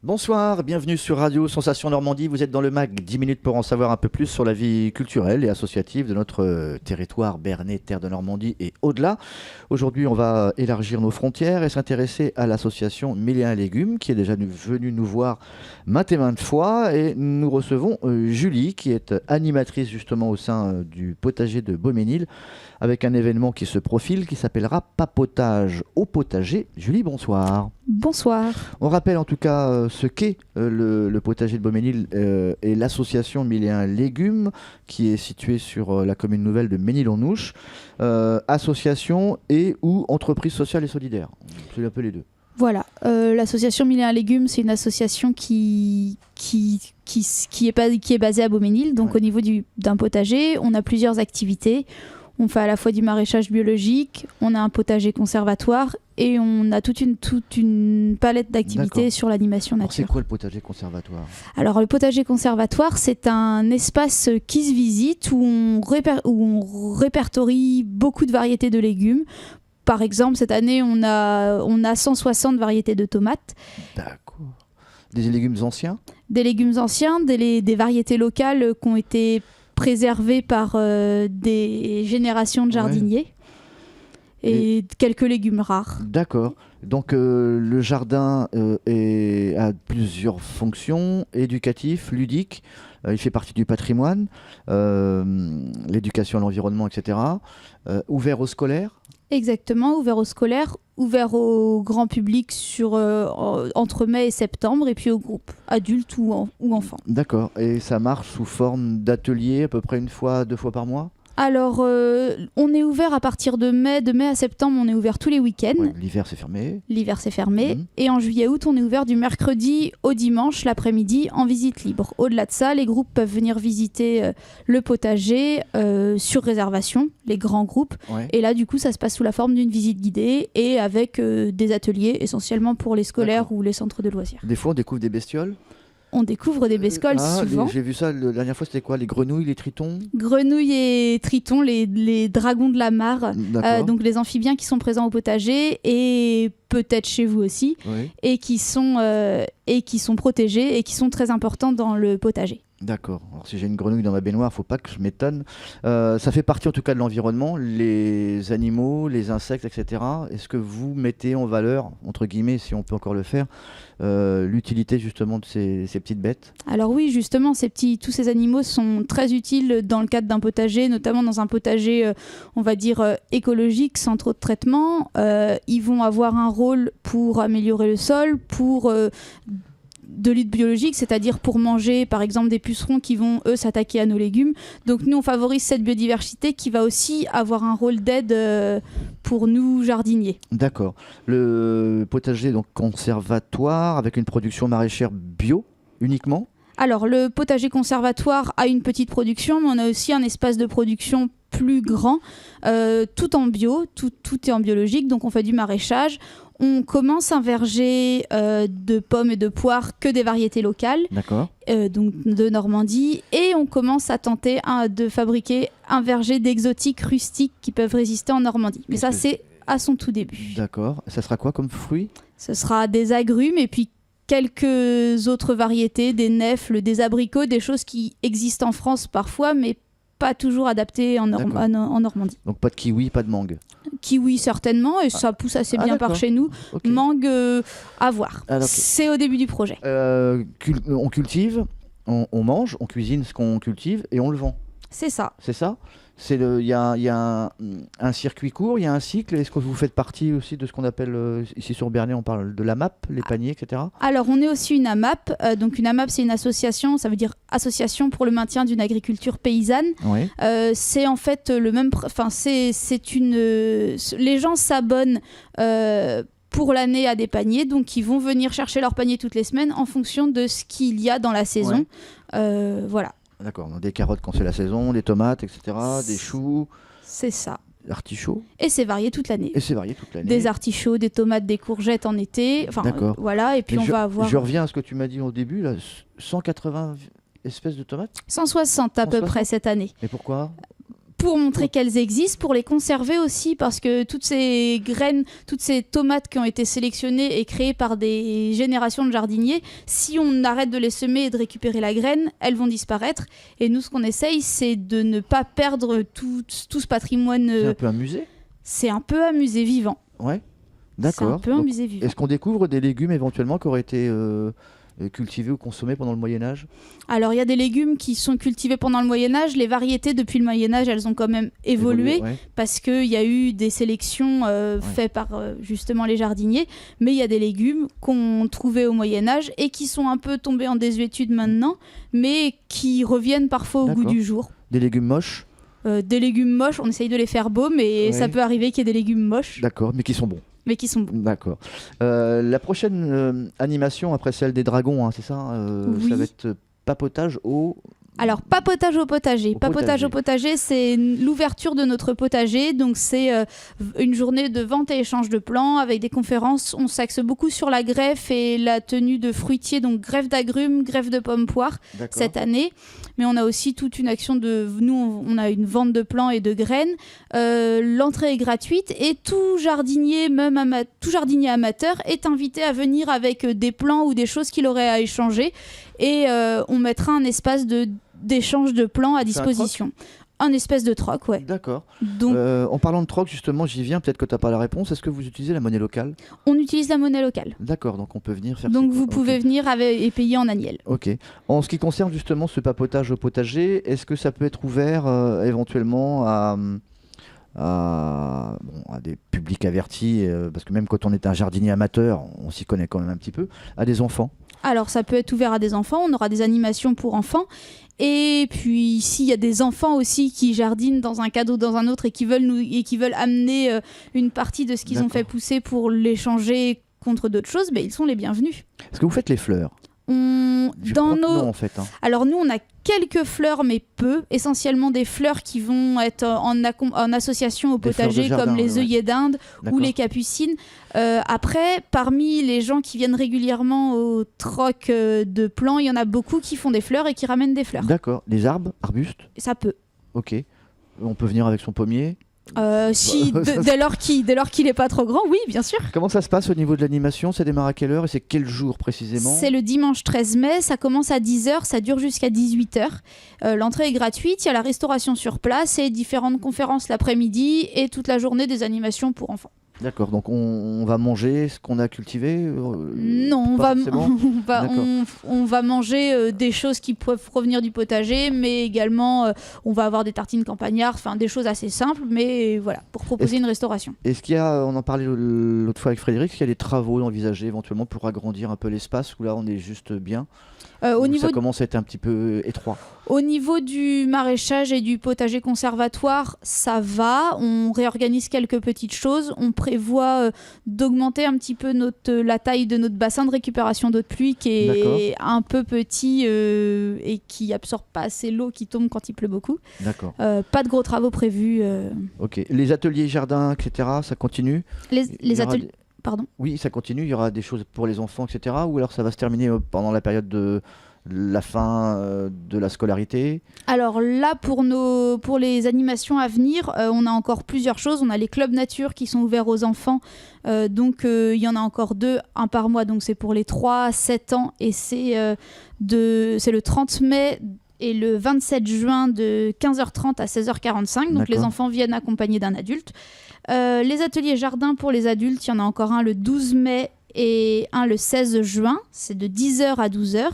Bonsoir, bienvenue sur Radio Sensation Normandie. Vous êtes dans le MAG, 10 minutes pour en savoir un peu plus sur la vie culturelle et associative de notre territoire berné, terre de Normandie et au-delà. Aujourd'hui, on va élargir nos frontières et s'intéresser à l'association Mille et un légumes qui est déjà venue nous voir maintes et maintes fois. Et nous recevons Julie qui est animatrice justement au sein du potager de Beauménil avec un événement qui se profile qui s'appellera Papotage au potager. Julie, bonsoir. Bonsoir. On rappelle en tout cas ce qu'est le potager de Beauménil et l'association Mille et un légumes qui est située sur la commune nouvelle de Ménil-en-Ouche, association et ou entreprise sociale et solidaire. C'est un peu les deux. Voilà, l'association Mille et un légumes, c'est une association qui est basée à Beauménil, donc au niveau d'un potager. On a plusieurs activités. On fait à la fois du maraîchage biologique, on a un potager conservatoire et on a toute une palette d'activités sur l'animation nature. C'est quoi le potager conservatoire ? Alors le potager conservatoire, c'est un espace qui se visite où on répertorie beaucoup de variétés de légumes. Par exemple, cette année, on a 160 variétés de tomates. D'accord. Des légumes anciens ? Des légumes anciens, des variétés locales qui ont été préservés par des générations de jardiniers et quelques légumes rares. D'accord. Donc le jardin a plusieurs fonctions, éducatif, ludique, il fait partie du patrimoine, l'éducation à l'environnement, etc. Ouvert aux scolaires ? Exactement, ouvert aux scolaires, ouvert au grand public entre mai et septembre, et puis aux groupes adultes ou enfants. D'accord. Et ça marche sous forme d'atelier à peu près 2 fois par mois ? Alors, on est ouvert à partir de mai. De mai à septembre, on est ouvert tous les week-ends. Ouais, l'hiver, c'est fermé. L'hiver, c'est fermé. Et en juillet-août, on est ouvert du mercredi au dimanche, l'après-midi, en visite libre. Au-delà de ça, les groupes peuvent venir visiter le potager sur réservation, les grands groupes. Ouais. Et là, du coup, ça se passe sous la forme d'une visite guidée et avec des ateliers, essentiellement pour les scolaires ou les centres de loisirs. Des fois, on découvre des bestioles ? On découvre des bestioles souvent. J'ai vu ça la dernière fois, c'était quoi ? Les grenouilles, les tritons ? Grenouilles et tritons, les dragons de la mare, donc les amphibiens qui sont présents au potager et peut-être chez vous aussi, et qui sont protégés et qui sont très importants dans le potager. D'accord. Alors si j'ai une grenouille dans ma baignoire, faut pas que je m'étonne. Ça fait partie en tout cas de l'environnement, les animaux, les insectes, etc. Est-ce que vous mettez en valeur, entre guillemets, si on peut encore le faire, l'utilité justement de ces petites bêtes ? Alors oui, justement, tous ces animaux sont très utiles dans le cadre d'un potager, notamment dans un potager, on va dire, écologique, sans trop de traitement. Ils vont avoir un rôle pour améliorer le sol, pour de lutte biologique, c'est-à-dire pour manger par exemple des pucerons qui vont eux s'attaquer à nos légumes. Donc nous on favorise cette biodiversité qui va aussi avoir un rôle d'aide pour nous jardiniers. D'accord. Le potager donc conservatoire avec une production maraîchère bio uniquement ? Alors le potager conservatoire a une petite production, mais on a aussi un espace de production plus grand, tout en bio, tout est en biologique, donc on fait du maraîchage. On commence un verger de pommes et de poires que des variétés locales, donc de Normandie, et on commence à tenter de fabriquer un verger d'exotiques rustiques qui peuvent résister en Normandie. Mais ça, c'est à son tout début. D'accord. Ça sera quoi comme fruit ? Ce sera des agrumes et puis quelques autres variétés, des nèfles, des abricots, des choses qui existent en France parfois, mais pas toujours adaptées en Normandie. Donc pas de kiwi, pas de mangue ? Kiwi certainement, et ça pousse assez bien par chez nous. Mangue, à voir. C'est au début du projet. On cultive, on mange, on cuisine ce qu'on cultive et on le vend. C'est ça. C'est ça ? Il y a un circuit court, il y a un cycle. Est-ce que vous faites partie aussi de ce qu'on appelle, ici sur Bernay, on parle de l'AMAP, les paniers, etc. Alors, on est aussi une AMAP. Donc, une AMAP, c'est une association, ça veut dire Association pour le maintien d'une agriculture paysanne. Oui. C'est en fait le même... les gens s'abonnent pour l'année à des paniers. Donc, ils vont venir chercher leur panier toutes les semaines en fonction de ce qu'il y a dans la saison. Voilà. D'accord, donc des carottes quand c'est la saison, des tomates, etc., des choux. C'est ça. Artichauts. Et c'est varié toute l'année. Des artichauts, des tomates, des courgettes en été. Enfin, voilà, et puis on va avoir... Je reviens à ce que tu m'as dit au début, là, 180 espèces de tomates ? 160 à peu près cette année. Et pourquoi ? pour montrer qu'elles existent, pour les conserver aussi, parce que toutes ces graines, toutes ces tomates qui ont été sélectionnées et créées par des générations de jardiniers, si on arrête de les semer et de récupérer la graine, elles vont disparaître. Et nous, ce qu'on essaye, c'est de ne pas perdre tout ce patrimoine. C'est un peu un musée ? C'est un peu un musée vivant. Ouais, d'accord. C'est un peu un musée vivant. Est-ce qu'on découvre des légumes éventuellement qui auraient été cultivés ou consommés pendant le Moyen-Âge ? Alors, il y a des légumes qui sont cultivés pendant le Moyen-Âge. Les variétés, depuis le Moyen-Âge, elles ont quand même évolué ouais. parce qu'il y a eu des sélections faites par justement les jardiniers. Mais il y a des légumes qu'on trouvait au Moyen-Âge et qui sont un peu tombés en désuétude maintenant, mais qui reviennent parfois au goût du jour. Des légumes moches ? Des légumes moches, on essaye de les faire beaux, mais ça peut arriver qu'il y ait des légumes moches. D'accord, mais qui sont bons. Mais qui sont bons. D'accord. La prochaine animation après celle des dragons, hein, c'est ça Oui. Ça va être papotage au... Alors, papotage au potager. Papotage Au potager, c'est l'ouverture de notre potager. Donc, c'est une journée de vente et échange de plants avec des conférences. On s'axe beaucoup sur la greffe et la tenue de fruitiers, donc greffe d'agrumes, greffe de pommes poires cette année. Mais on a aussi toute une action de... Nous, on a une vente de plants et de graines. L'entrée est gratuite et tout jardinier, tout jardinier amateur est invité à venir avec des plants ou des choses qu'il aurait à échanger. Et on mettra un espace d'échange de plants à disposition. Un espèce de troc, ouais. D'accord. Donc, en parlant de troc, justement, j'y viens, peut-être que tu n'as pas la réponse. Est-ce que vous utilisez la monnaie locale ? on utilise la monnaie locale. D'accord, donc on peut venir faire... Donc vous pouvez venir et payer en annuel. Ok. En ce qui concerne justement ce papotage au potager, est-ce que ça peut être ouvert éventuellement à des publics avertis, parce que même quand on est un jardinier amateur, on s'y connaît quand même un petit peu, à des enfants ? Alors ça peut être ouvert à des enfants, on aura des animations pour enfants. Et puis s'il y a des enfants aussi qui jardinent dans un cadre ou dans un autre et qui veulent amener une partie de ce qu'ils ont fait pousser pour l'échanger contre d'autres choses, ils sont les bienvenus. Est-ce que vous faites les fleurs ? Non, en fait. Alors nous, on a quelques fleurs, mais peu. Essentiellement des fleurs qui vont être en association au potager, jardin, comme les œillets d'Inde ou les capucines. Après, parmi les gens qui viennent régulièrement au troc de plants, il y en a beaucoup qui font des fleurs et qui ramènent des fleurs. D'accord. Des arbres, arbustes ? Ça peut. Ok. On peut venir avec son pommier ? Dès lors qu'il n'est pas trop grand, oui, bien sûr. Comment ça se passe au niveau de l'animation ? Ça démarre à quelle heure et c'est quel jour précisément ? C'est le dimanche 13 mai, ça commence à 10h, ça dure jusqu'à 18h. L'entrée est gratuite, il y a la restauration sur place et différentes conférences l'après-midi et toute la journée des animations pour enfants. D'accord, donc on va manger ce qu'on a cultivé Non, on va manger des choses qui peuvent provenir du potager, mais également on va avoir des tartines campagnardes, enfin des choses assez simples, mais voilà, pour proposer une restauration. Est-ce qu'il y a, on en parlait l'autre fois avec Frédéric, est-ce qu'il y a des travaux envisagés éventuellement pour agrandir un peu l'espace ou là on est juste bien ? Ça commence à être un petit peu étroit. Au niveau du maraîchage et du potager conservatoire, ça va. On réorganise quelques petites choses. On prévoit d'augmenter un petit peu la taille de notre bassin de récupération d'eau de pluie qui est un peu petit et qui absorbe pas assez l'eau qui tombe quand il pleut beaucoup. D'accord. Pas de gros travaux prévus. Ok. Les ateliers jardins, etc., ça continue ? Les ateliers... Pardon ? Oui, ça continue. Il y aura des choses pour les enfants, etc. Ou alors ça va se terminer pendant la période de la fin de la scolarité ? Alors là, pour les animations à venir, on a encore plusieurs choses. On a les clubs nature qui sont ouverts aux enfants. Donc il y en a encore 2, un par mois. Donc c'est pour les 3-7 ans. Et c'est le 30 mai et le 27 juin de 15h30 à 16h45. Donc les enfants viennent accompagnés d'un adulte. Les ateliers jardin pour les adultes, il y en a encore un le 12 mai et un le 16 juin. C'est de 10h à 12h.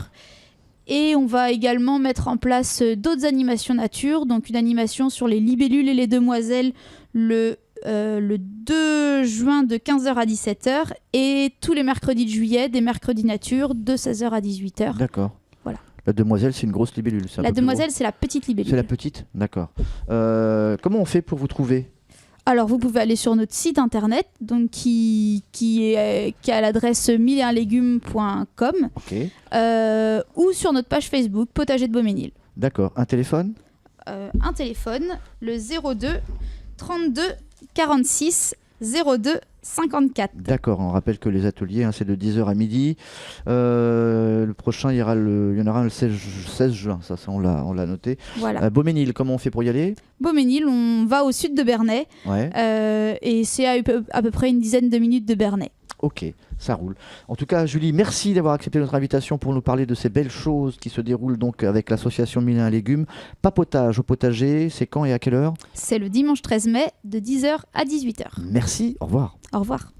Et on va également mettre en place d'autres animations nature. Donc une animation sur les libellules et les demoiselles le 2 juin de 15h à 17h. Et tous les mercredis de juillet, des mercredis nature de 16h à 18h. D'accord. Voilà. La demoiselle, c'est une grosse libellule. La demoiselle, c'est la petite libellule. C'est la petite ? D'accord. Comment on fait pour vous trouver ? Alors, vous pouvez aller sur notre site internet, donc qui a l'adresse 1001legumes.com, ou sur notre page Facebook, Potager de Beaumesnil. D'accord. Un téléphone ? Un téléphone, le 02 32 46 02 54. D'accord, on rappelle que les ateliers, c'est de 10h à midi. Le prochain, il y en aura le 16 juin, ça on l'a noté. Voilà. Beauménil, comment on fait pour y aller? Beauménil, on va au sud de Bernay, et c'est à peu près une dizaine de minutes de Bernay. Ok, ça roule. En tout cas, Julie, merci d'avoir accepté notre invitation pour nous parler de ces belles choses qui se déroulent donc avec l'association Mille et un légumes. Papotage au potager, c'est quand et à quelle heure? C'est le dimanche 13 mai de 10h à 18h. Merci, au revoir. Au revoir.